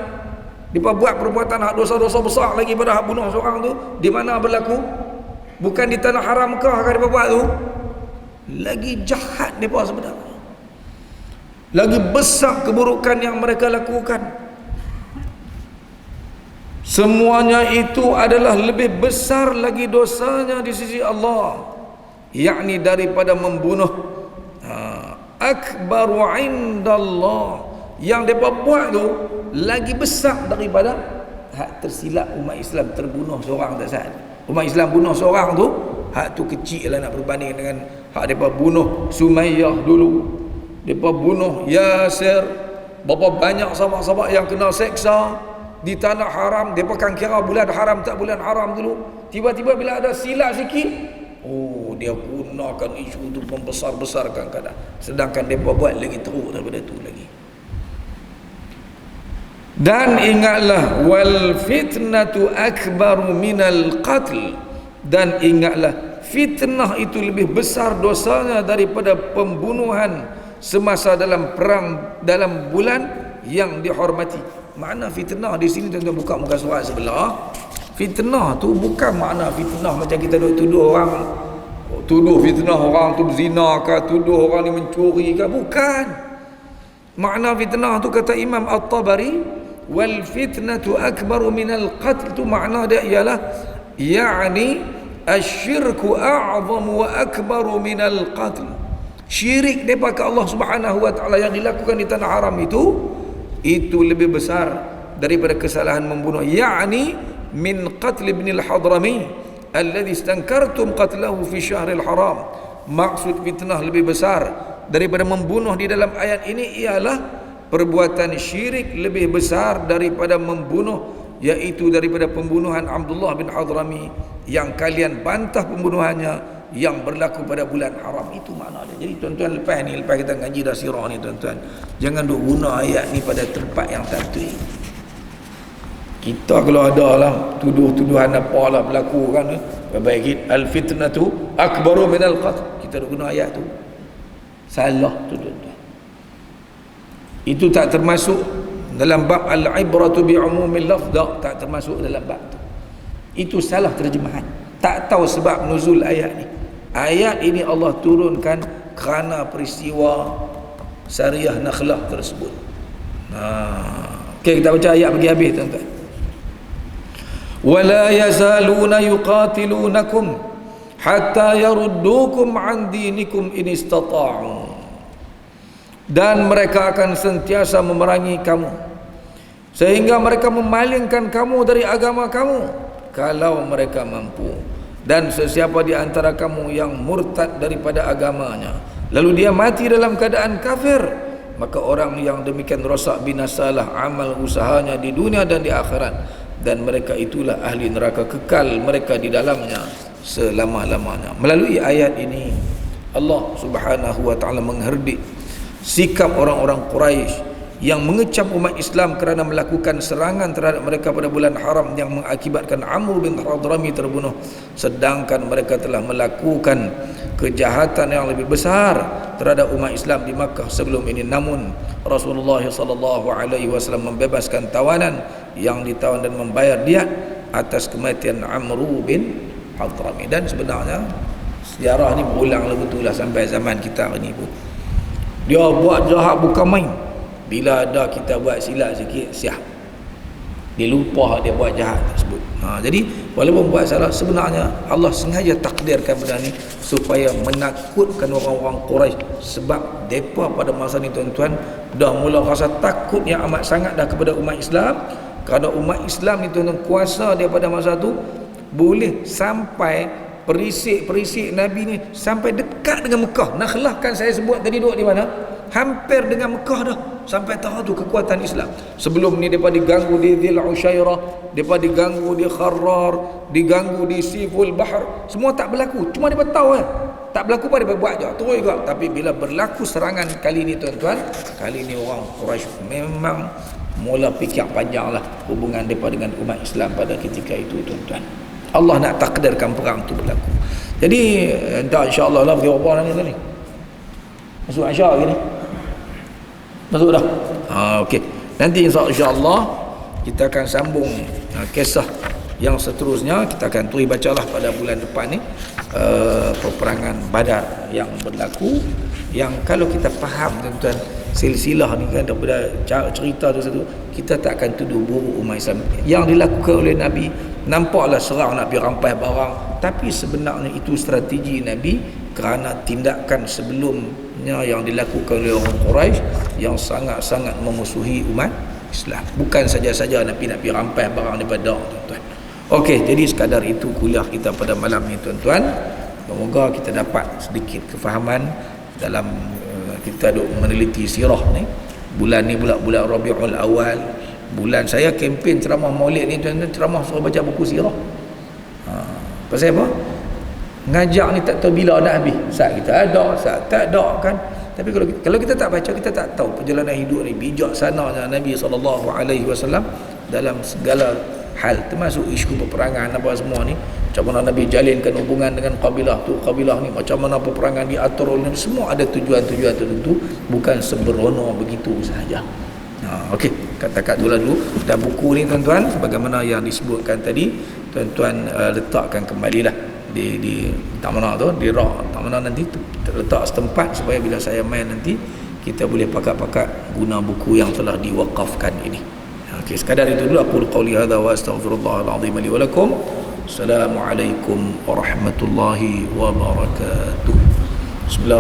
Depa buat perbuatan hak dosa-dosa besar lagi pada hak bunuh seorang tu. Di mana berlaku? Bukan di tanah haram kah depa buat tu? Lagi jahat depa sebenarnya. Lagi besar keburukan yang mereka lakukan. Semuanya itu adalah lebih besar lagi dosanya di sisi Allah, yakni daripada membunuh. Akbaru indallah, yang mereka buat tu lagi besar daripada hak tersilap umat Islam terbunuh seorang tak sah. Umat Islam bunuh seorang tu, hak tu kecil lah nak berbanding dengan hak mereka bunuh Sumayyah dulu, mereka bunuh Yasir, berapa banyak sahabat-sahabat yang kena seksa. di tanah haram, mereka kan kira bulan haram tak bulan haram dulu. Tiba-tiba bila ada silap sikit, oh dia gunakan isu itu membesar-besarkan kadang. Sedangkan mereka buat lagi teruk daripada itu lagi. Dan ingatlah wal fitnatu akbaru minal qatl, dan ingatlah fitnah itu lebih besar dosanya daripada pembunuhan semasa dalam perang dalam bulan yang dihormati. Makna fitnah di sini tuan-tuan buka muka surat sebelah. Fitnah tu bukan makna fitnah macam kita duk tuduh orang, tuduh fitnah orang tu berzina ke, tuduh orang ni mencuri ke, bukan. Makna fitnah tu kata Imam At-Tabari, wal fitnatu akbaru minal qatl, tu makna dia ialah yani asyirku a'zamu wa akbaru minal qatl. Syirik daripada Allah Subhanahu wa taala yang dilakukan di tanah haram itu lebih besar daripada kesalahan membunuh, yani min qatl ibn al-Hadrami alladhi istankartum qatlahu fi syahril haram. Maksud fitnah lebih besar daripada membunuh di dalam ayat ini ialah perbuatan syirik lebih besar daripada membunuh, yaitu daripada pembunuhan Abdullah bin Hadrami yang kalian bantah pembunuhannya yang berlaku pada bulan haram. Itu makna dia. Jadi tuan-tuan, lepas kita ngaji dah sirah ni tuan-tuan, jangan duk guna ayat ni pada tempat yang tak betul. Kita kalau ada lah tuduh-tuduhan apa lah berlaku kan, baik al-fitnatu akbaru minal qatl, kita duk guna ayat tu, salah tu tuan-tuan. Itu tak termasuk dalam bab al-ibratu bi'umumil lafz, tak termasuk dalam bab tu. Itu salah terjemahan, tak tahu sebab nuzul ayat ni. Ayat ini Allah turunkan kerana peristiwa Sariyah Nakhlah tersebut. Okey, kita baca ayat bagi habis tuan-tuan. Wala yazaluna yuqatilunakum hatta yaruddukum an dinikum in istata'u. Dan mereka akan sentiasa memerangi kamu sehingga mereka memalingkan kamu dari agama kamu kalau mereka mampu. Dan sesiapa di antara kamu yang murtad daripada agamanya lalu dia mati dalam keadaan kafir, maka orang yang demikian rosak binasalah amal usahanya di dunia dan di akhirat, dan mereka itulah ahli neraka kekal mereka di dalamnya selama-lamanya. Melalui ayat ini Allah Subhanahu wa taala mengherdik sikap orang-orang Quraisy yang mengecam umat Islam kerana melakukan serangan terhadap mereka pada bulan haram yang mengakibatkan Amr bin Hadrami terbunuh, sedangkan mereka telah melakukan kejahatan yang lebih besar terhadap umat Islam di Makkah sebelum ini. Namun Rasulullah SAW membebaskan tawanan yang ditawan dan membayar diat atas kematian Amr bin Hadrami. Dan sebenarnya sejarah ni berulang betul lah sampai zaman kita hari ni pun. Dia buat jahat bukan main. Bila ada kita buat silap sikit, siap, dia lupa dia buat jahat tersebut. Jadi walaupun buat salah, sebenarnya Allah sengaja takdirkan benda ni supaya menakutkan orang-orang Quraisy. Sebab mereka pada masa ni tuan-tuan dah mula rasa takut yang amat sangat dah kepada umat Islam, kerana umat Islam ni tuan-tuan kuasa dia pada masa tu boleh sampai perisik-perisik Nabi ni sampai dekat dengan Mekah. Nakhlah kan saya sebut tadi duduk di mana? Hampir dengan Mekah dah, sampai tahu tu kekuatan Islam. Sebelum ni mereka diganggu di Dhil Ushairah, mereka diganggu di Kharrar, diganggu di Siful Bahr, semua tak berlaku. Cuma mereka tahu tak berlaku apa mereka buat je, terus juga. Tapi bila berlaku serangan kali ni tuan-tuan, kali ni orang Quraisy memang mula fikir panjang lah hubungan mereka dengan umat Islam pada ketika itu tuan-tuan. Allah nak takdirkan perang tu berlaku. Jadi entah insya-Allah lah bagi apa ni. Masuk Aisyah lagi ni. Masuk dah. Okey. Nanti insya-Allah kita akan sambung kisah yang seterusnya. Kita akan terus bacalah pada bulan depan ni peperangan Badar yang berlaku, yang kalau kita faham tuan-tuan silsilah ni kan daripada cerita tu satu, kita tak akan tuduh buruk umat Islam. Yang dilakukan oleh Nabi nampaklah serang nak pergi rampas barang, tapi sebenarnya itu strategi Nabi kerana tindakan sebelumnya yang dilakukan oleh orang Quraisy yang sangat-sangat memusuhi umat Islam. Bukan saja-saja Nabi nak pergi rampas barang daripada tuan-tuan. Okey, jadi sekadar itu kuliah kita pada malam ni tuan-tuan. Semoga kita dapat sedikit kefahaman dalam kita duk meneliti sirah ni. Bulan ni bulan Rabiul Awal, bulan saya kempen ceramah Maulid ni tuan-tuan, ceramah suruh baca buku sirah. Pasal apa? Ngajak ni tak tahu bila nak habis. Saat kita ada, saat tak ada kan. Tapi kalau kita tak baca, kita tak tahu perjalanan hidup ni bijaksananya Nabi SAW dalam segala hal, termasuk isu peperangan apa semua ni. Macam mana Nabi jalinkan hubungan dengan kabilah tu, kabilah ni, macam mana peperangan diatur oleh Nabi, semua ada tujuan-tujuan tertentu, bukan sembrono begitu sahaja. Okey, kata-kata dulu. Dan buku ni tuan-tuan, sebagaimana yang disebutkan tadi, tuan-tuan letakkan kembalilah di tak mana tu, di rak tak mana nanti terletak setempat supaya bila saya main nanti kita boleh pakat-pakat guna buku yang telah diwakafkan ini. Okey, sekadar itu dulu. Aku qauli hadza wa astaghfirullahal azim li wa lakum. Assalamualaikum warahmatullahi wabarakatuh. Bismillahirrahmanirrahim.